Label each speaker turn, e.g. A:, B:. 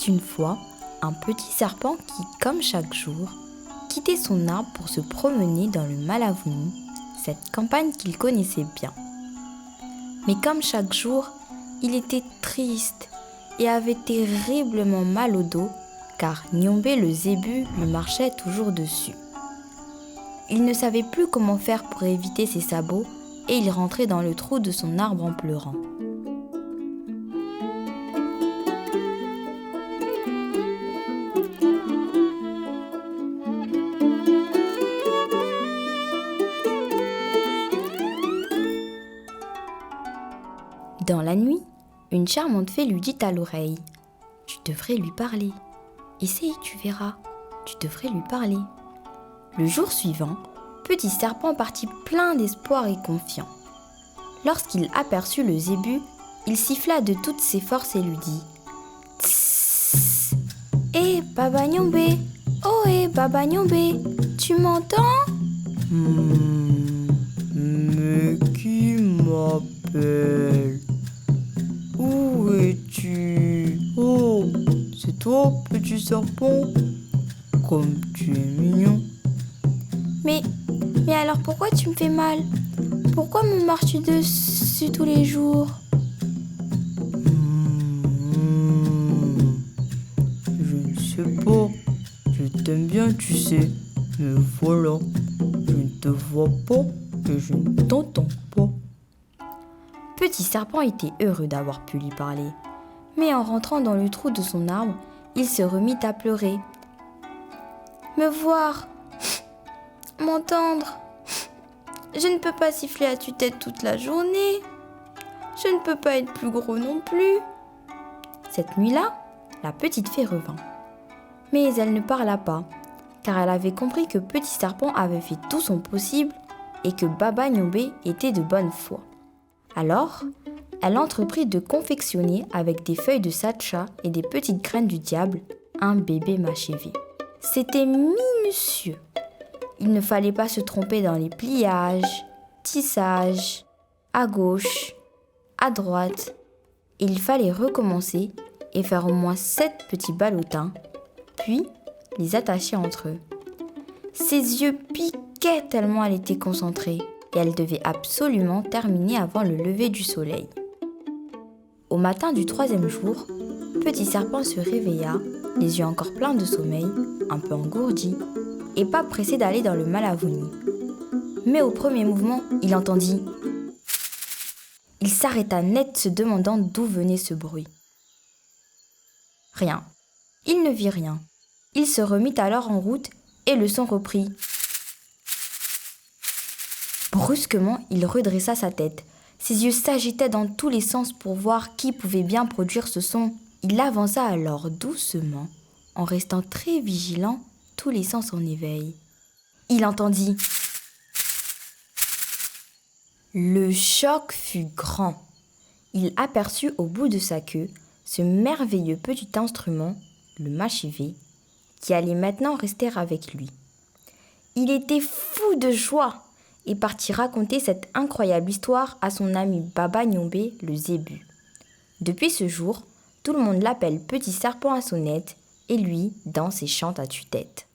A: une fois un petit serpent qui, comme chaque jour, quittait son arbre pour se promener dans le Malavoni, cette campagne qu'il connaissait bien. Mais comme chaque jour, il était triste et avait terriblement mal au dos car Nyombé le zébu lui marchait toujours dessus. Il ne savait plus comment faire pour éviter ses sabots et il rentrait dans le trou de son arbre en pleurant. Dans la nuit, une charmante fée lui dit à l'oreille « Tu devrais lui parler. Essaye, tu verras. Tu devrais lui parler. » Le jour suivant, Petit Serpent partit plein d'espoir et confiant. Lorsqu'il aperçut le zébu, il siffla de toutes ses forces et lui dit « Tssss. Hé, Baba Nyombé. Oh, hé, Baba Nyombé. Tu m'entends ?»
B: Mais qui m'appelle? Où es-tu? Oh, c'est toi, petit serpent? Comme tu es mignon.
A: Mais alors pourquoi tu me fais mal? Pourquoi me marches-tu dessus tous les jours?
B: Je ne sais pas. Je t'aime bien, tu sais. Mais voilà, je ne te vois pas et je ne t'entends pas.
A: Petit Serpent était heureux d'avoir pu lui parler. Mais en rentrant dans le trou de son arbre, il se remit à pleurer. Me voir, m'entendre. Je ne peux pas siffler à tue-tête toute la journée. Je ne peux pas être plus gros non plus. Cette nuit-là, la petite fée revint. Mais elle ne parla pas, car elle avait compris que Petit Serpent avait fait tout son possible et que Baba Nyombé était de bonne foi. Alors, elle entreprit de confectionner avec des feuilles de satcha et des petites graines du diable un bébé machivé. C'était minutieux. Il ne fallait pas se tromper dans les pliages, tissages, à gauche, à droite. Il fallait recommencer et faire au moins 7 petits ballotins, puis les attacher entre eux. Ses yeux piquaient tellement elle était concentrée et elle devait absolument terminer avant le lever du soleil. Au matin du 3e jour, Petit Serpent se réveilla, les yeux encore pleins de sommeil, un peu engourdi, et pas pressé d'aller dans le Malavoni. Mais au premier mouvement, il entendit. Il s'arrêta net se demandant d'où venait ce bruit. Rien. Il ne vit rien. Il se remit alors en route et le son reprit. Brusquement, il redressa sa tête. Ses yeux s'agitaient dans tous les sens pour voir qui pouvait bien produire ce son. Il avança alors doucement, en restant très vigilant, tous les sens en éveil. Il entendit. Le choc fut grand. Il aperçut au bout de sa queue ce merveilleux petit instrument, le machivé, qui allait maintenant rester avec lui. Il était fou de joie et partit raconter cette incroyable histoire à son ami Baba Nyombé, le zébu. Depuis ce jour, tout le monde l'appelle Petit Serpent à sonnette et lui danse et chante à tue-tête.